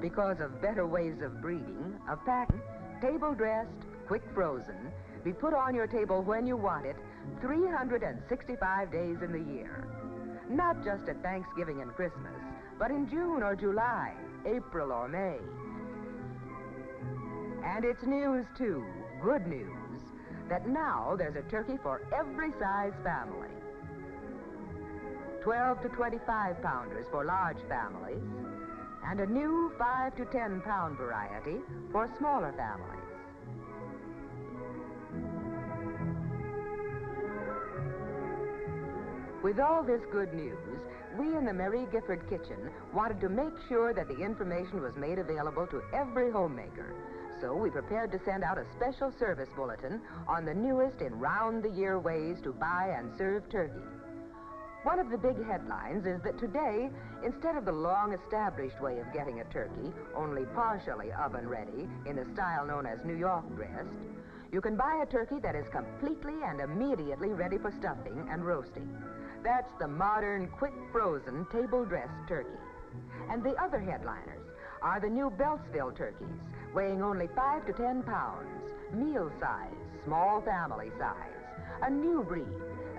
Because of better ways of breeding, of packing, table-dressed, quick frozen, be put on your table when you want it, 365 days in the year. Not just at Thanksgiving and Christmas, but in June or July, April or May. And it's news, too, good news, that now there's a turkey for every size family. 12 to 25 pounders for large families, and a new 5 to 10 pound variety for smaller families. With all this good news, we in the Mary Gifford Kitchen wanted to make sure that the information was made available to every homemaker. So we prepared to send out a special service bulletin on the newest in round-the-year ways to buy and serve turkey. One of the big headlines is that today, instead of the long-established way of getting a turkey, only partially oven-ready, in the style known as New York dressed, you can buy a turkey that is completely and immediately ready for stuffing and roasting. That's the modern, quick-frozen, table-dressed turkey. And the other headliners are the new Beltsville turkeys, weighing only 5 to 10 pounds, meal size, small family size, a new breed,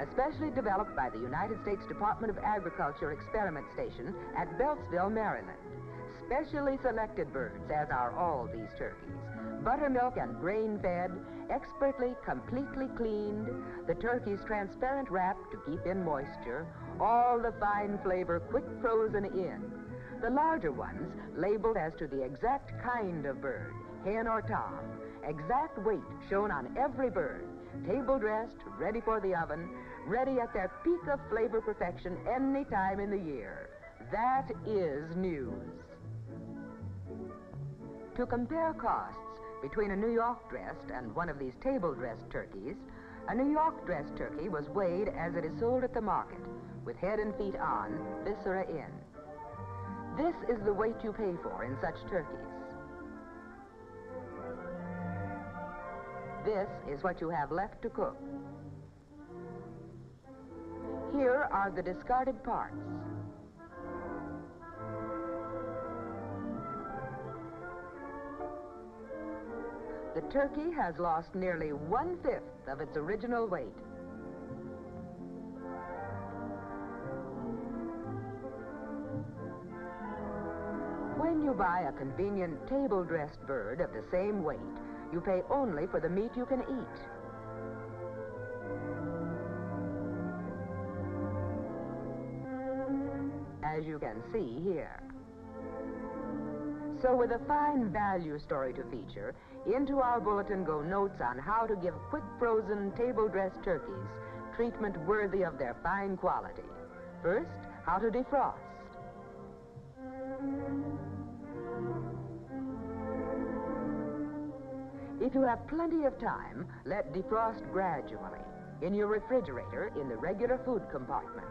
especially developed by the United States Department of Agriculture Experiment Station at Beltsville, Maryland. Specially selected birds, as are all these turkeys. Buttermilk and grain-fed, expertly, completely cleaned, the turkey's transparent wrap to keep in moisture, all the fine flavor quick frozen in. The larger ones labeled as to the exact kind of bird, hen or tom, exact weight shown on every bird, table-dressed, ready for the oven, ready at their peak of flavor perfection any time in the year. That is news. To compare costs between a New York dressed and one of these table-dressed turkeys, a New York dressed turkey was weighed as it is sold at the market, with head and feet on, viscera in. This is the weight you pay for in such turkeys. This is what you have left to cook. Here are the discarded parts. The turkey has lost nearly 1/5 of its original weight. When you buy a convenient table-dressed bird of the same weight, you pay only for the meat you can eat. As you can see here. So with a fine value story to feature, into our bulletin go notes on how to give quick-frozen, table-dressed turkeys treatment worthy of their fine quality. First, how to defrost. If you have plenty of time, let defrost gradually in your refrigerator in the regular food compartment.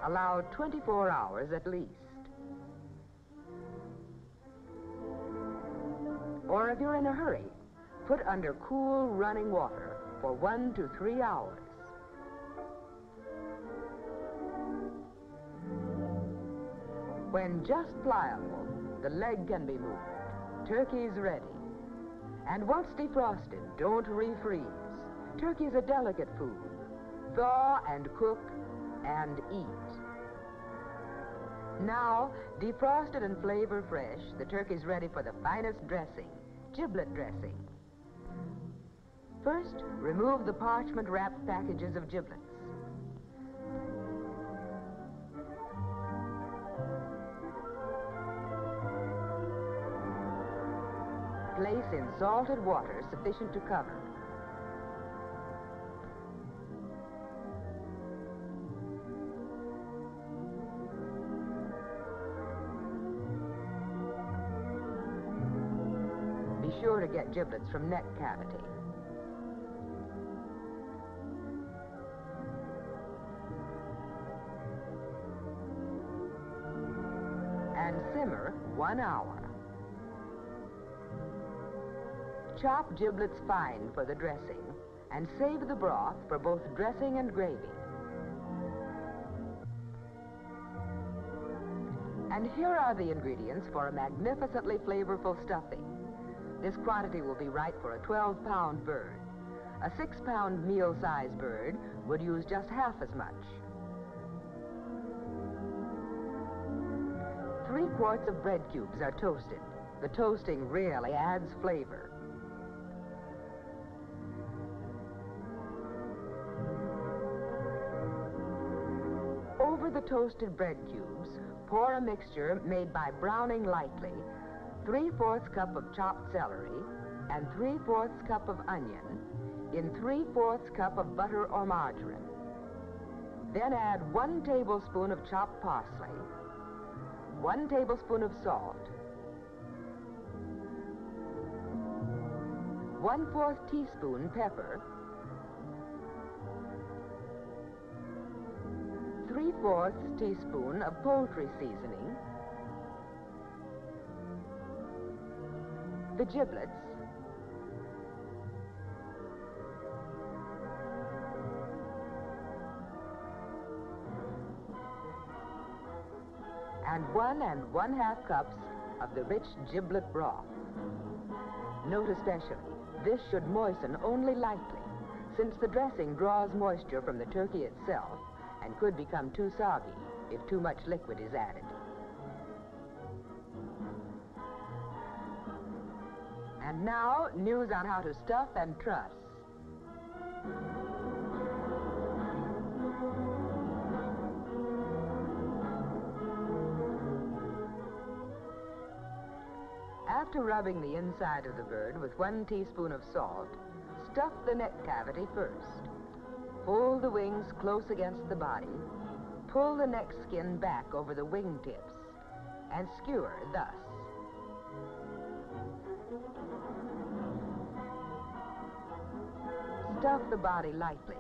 Allow 24 hours at least. Or if you're in a hurry, put under cool running water for 1 to 3 hours. When just pliable, the leg can be moved. Turkey's ready. And once defrosted, don't refreeze. Turkey's a delicate food. Thaw and cook and eat. Now, defrosted and flavor fresh, the turkey's ready for the finest dressing, giblet dressing. First, remove the parchment wrapped packages of giblets. Place in salted water sufficient to cover. Be sure to get giblets from neck cavity. And simmer 1 hour. Chop giblets fine for the dressing and save the broth for both dressing and gravy. And here are the ingredients for a magnificently flavorful stuffing. This quantity will be right for a 12-pound bird. A 6-pound meal-sized bird would use just half as much. 3 quarts of bread cubes are toasted. The toasting really adds flavor. Over the toasted bread cubes, pour a mixture made by browning lightly 3/4 cup of chopped celery and 3/4 cup of onion in 3/4 cup of butter or margarine. Then add 1 tablespoon of chopped parsley, 1 tablespoon of salt, 1/4 teaspoon pepper, 3/4 teaspoon of poultry seasoning, the giblets, and 1 1/2 cups of the rich giblet broth. Note especially, this should moisten only lightly, since the dressing draws moisture from the turkey itself and could become too soggy if too much liquid is added. And now, news on how to stuff and truss. After rubbing the inside of the bird with 1 teaspoon of salt, stuff the neck cavity first. Hold the wings close against the body, pull the neck skin back over the wing tips, and skewer thus. Stuff the body lightly.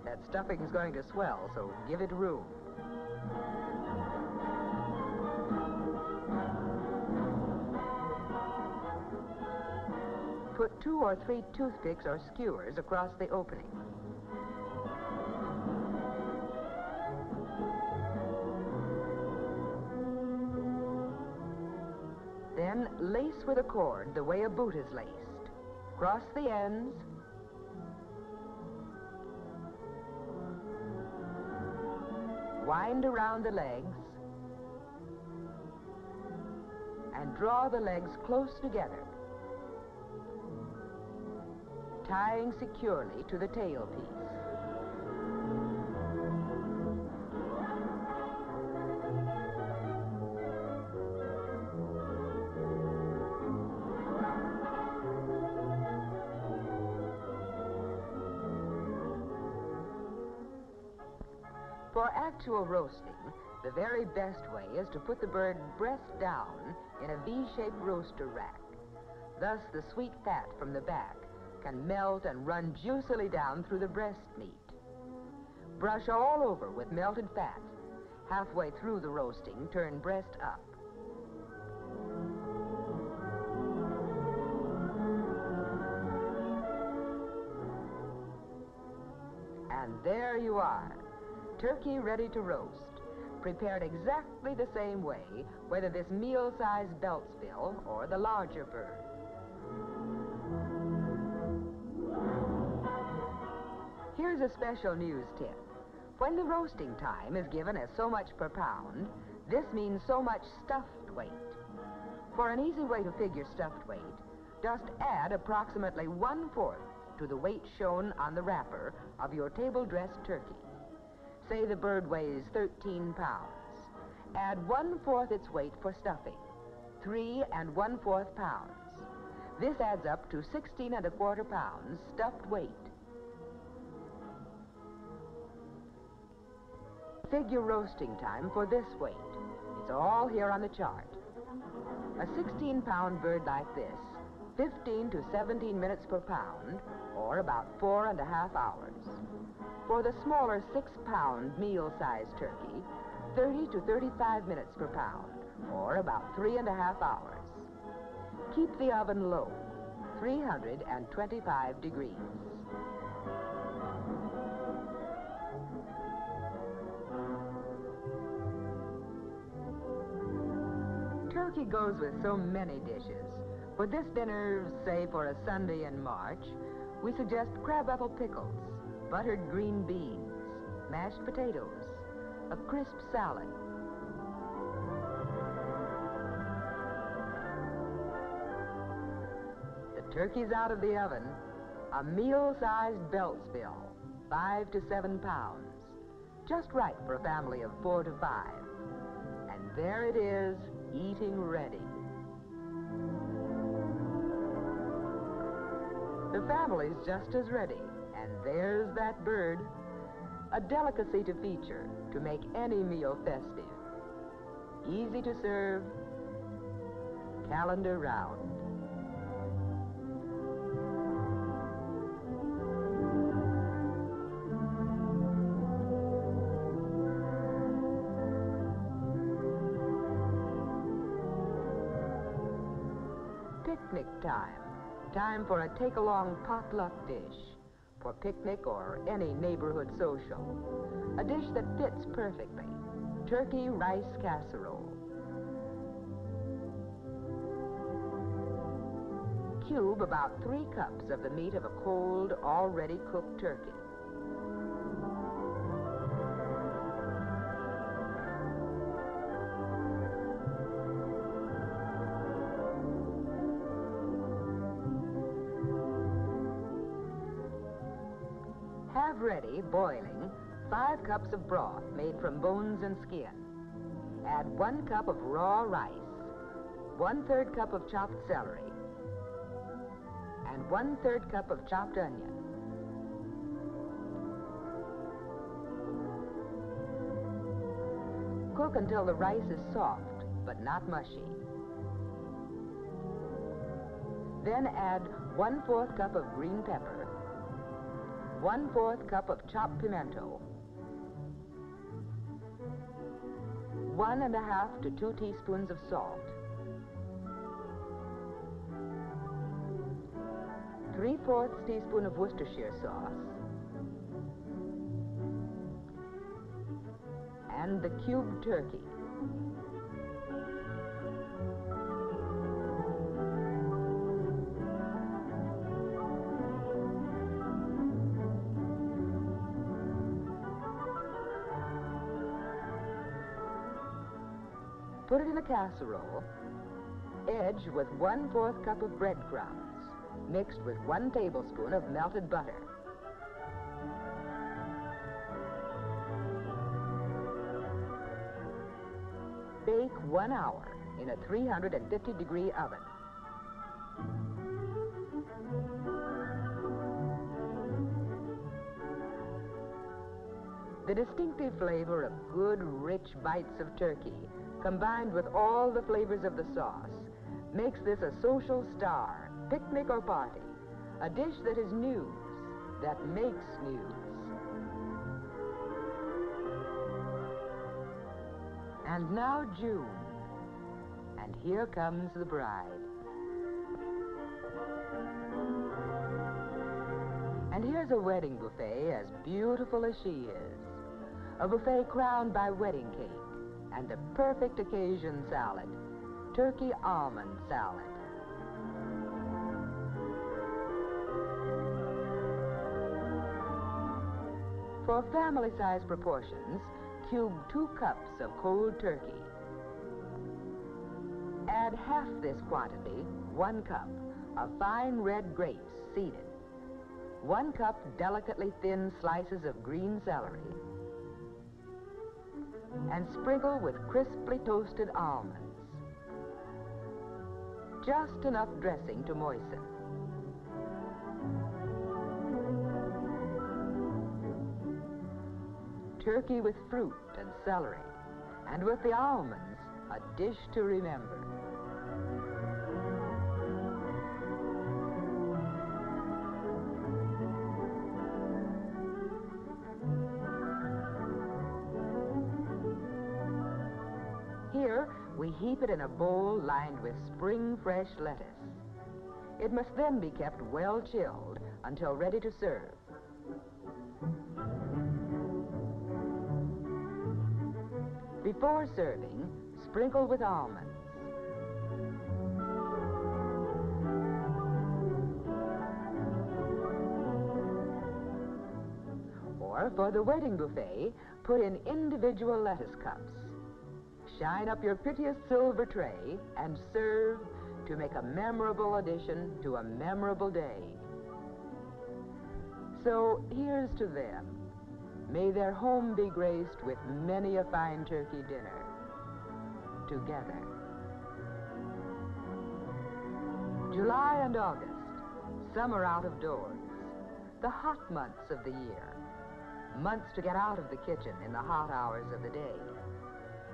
That stuffing is going to swell, so give it room. Put 2 or 3 toothpicks or skewers across the opening. Then lace with a cord the way a boot is laced. Cross the ends. Wind around the legs. And draw the legs close together, tying securely to the tailpiece. For actual roasting, the very best way is to put the bird breast down in a V-shaped roaster rack. Thus, the sweet fat from the back can melt and run juicily down through the breast meat. Brush all over with melted fat. Halfway through the roasting, turn breast up. And there you are, turkey ready to roast, prepared exactly the same way, whether this meal-sized Beltsville or the larger bird. Here's a special news tip. When the roasting time is given as so much per pound, this means so much stuffed weight. For an easy way to figure stuffed weight, just add approximately 1/4 to the weight shown on the wrapper of your table-dressed turkey. Say the bird weighs 13 pounds. Add 1/4 its weight for stuffing, 3 1/4 pounds. This adds up to 16 1/4 pounds stuffed weight. Figure roasting time for this weight. It's all here on the chart. A 16-pound bird like this, 15 to 17 minutes per pound, or about 4 1/2 hours. For the smaller 6-pound meal-sized turkey, 30 to 35 minutes per pound, or about 3 1/2 hours. Keep the oven low, 325 degrees. Turkey goes with so many dishes. For this dinner, say for a Sunday in March, we suggest crabapple pickles, buttered green beans, mashed potatoes, a crisp salad. The turkey's out of the oven. A meal-sized Beltsville, 5 to 7 pounds. Just right for a family of 4 to 5. And there it is, eating ready. The family's just as ready, and there's that bird. A delicacy to feature to make any meal festive. Easy to serve, calendar round. Picnic time. Time for a take-along potluck dish. For picnic or any neighborhood social. A dish that fits perfectly. Turkey rice casserole. Cube about 3 cups of the meat of a cold, already cooked turkey. Have ready, boiling, 5 cups of broth made from bones and skin. Add 1 cup of raw rice, 1/3 cup of chopped celery, and 1/3 cup of chopped onion. Cook until the rice is soft, but not mushy. Then add 1/4 cup of green pepper, 1/4 cup of chopped pimento, 1½ to 2 teaspoons of salt, 3/4 teaspoon of Worcestershire sauce, and the cubed turkey. Put it in a casserole, edge with 1/4 cup of breadcrumbs, mixed with 1 tablespoon of melted butter. Bake 1 hour in a 350-degree oven. The distinctive flavor of good, rich bites of turkey, combined with all the flavors of the sauce, makes this a social star, picnic or party, a dish that is news, that makes news. And now June, and here comes the bride. And here's a wedding buffet as beautiful as she is. A buffet crowned by wedding cake and the perfect occasion salad, turkey almond salad. For family-size proportions, cube 2 cups of cold turkey. Add half this quantity, 1 cup, of fine red grapes seeded, 1 cup delicately thin slices of green celery, and sprinkle with crisply toasted almonds. Just enough dressing to moisten. Turkey with fruit and celery, and with the almonds, a dish to remember. Here, we heap it in a bowl lined with spring fresh lettuce. It must then be kept well chilled until ready to serve. Before serving, sprinkle with almonds. Or for the wedding buffet, put in individual lettuce cups. Shine up your prettiest silver tray and serve to make a memorable addition to a memorable day. So here's to them. May their home be graced with many a fine turkey dinner together. July and August, summer out of doors, the hot months of the year. Months to get out of the kitchen in the hot hours of the day.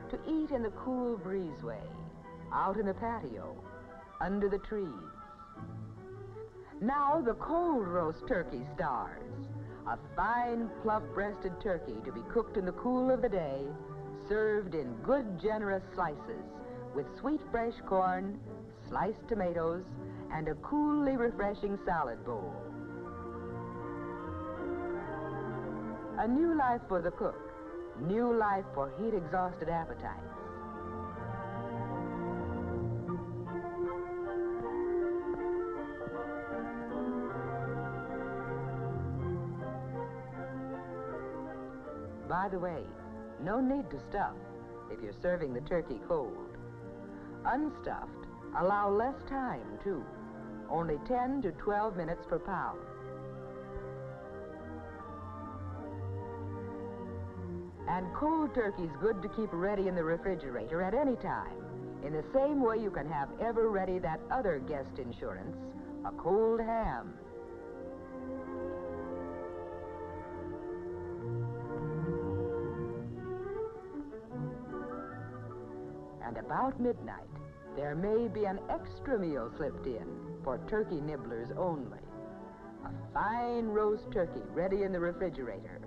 To eat in the cool breezeway, out in the patio, under the trees. Now the cold roast turkey stars. A fine, plump-breasted turkey to be cooked in the cool of the day, served in good, generous slices with sweet, fresh corn, sliced tomatoes, and a coolly refreshing salad bowl. A new life for the cook, new life for heat-exhausted appetites. By the way, no need to stuff if you're serving the turkey cold. Unstuffed, allow less time, too. Only 10 to 12 minutes per pound. And cold turkey's good to keep ready in the refrigerator at any time, in the same way you can have ever ready that other guest insurance, a cold ham. And about midnight, there may be an extra meal slipped in for turkey nibblers only. A fine roast turkey ready in the refrigerator.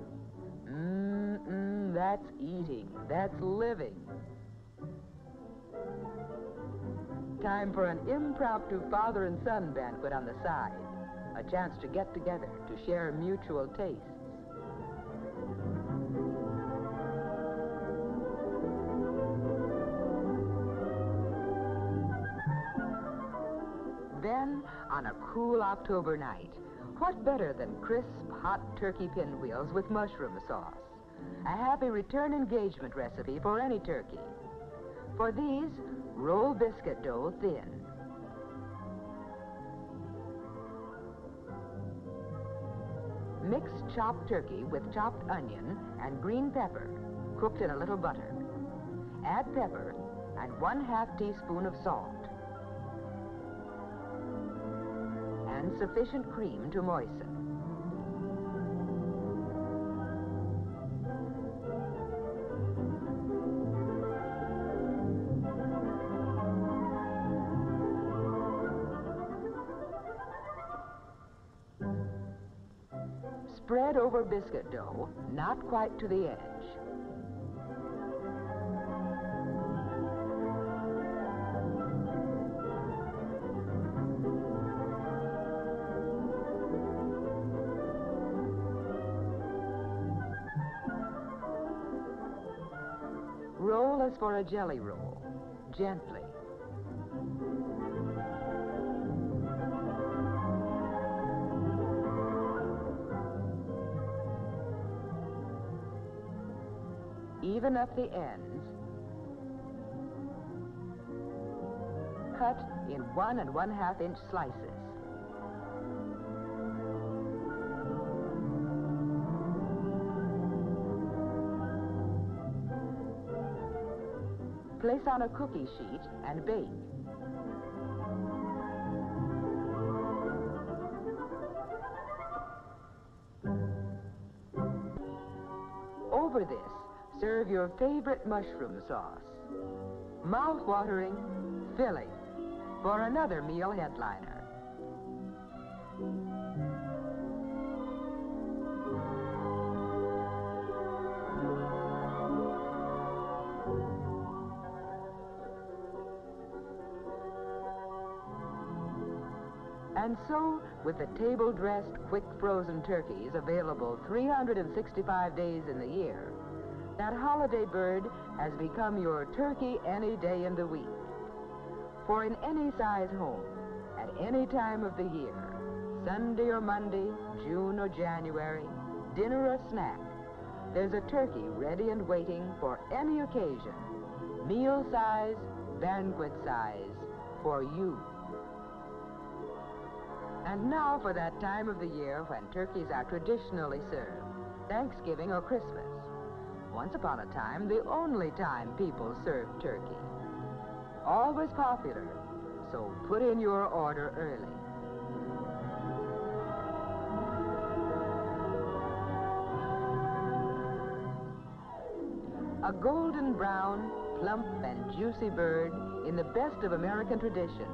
That's eating, that's living. Time for an impromptu father and son banquet on the side. A chance to get together, to share mutual tastes. Then, on a cool October night, what better than crisp, hot turkey pinwheels with mushroom sauce? A happy return engagement recipe for any turkey. For these, roll biscuit dough thin. Mix chopped turkey with chopped onion and green pepper, cooked in a little butter. Add pepper and 1/2 teaspoon of salt. And sufficient cream to moisten. Spread over biscuit dough, not quite to the edge. Roll as for a jelly roll, gently. Even up the ends. Cut in 1 1/2 inch slices. Place on a cookie sheet and bake. Over this, serve your favorite mushroom sauce. Mouth-watering, filling, for another meal headliner. And so, with the table-dressed, quick-frozen turkeys available 365 days in the year, that holiday bird has become your turkey any day in the week. For in any size home, at any time of the year, Sunday or Monday, June or January, dinner or snack, there's a turkey ready and waiting for any occasion. Meal size, banquet size, for you. And now for that time of the year when turkeys are traditionally served, Thanksgiving or Christmas. Once upon a time, the only time people served turkey. Always popular, so put in your order early. A golden brown, plump and juicy bird in the best of American tradition.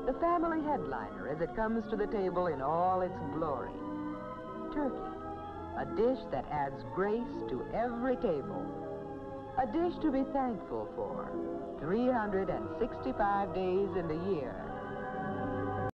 The family headliner as it comes to the table in all its glory. Turkey, a dish that adds grace to every table. A dish to be thankful for 365 days in the year.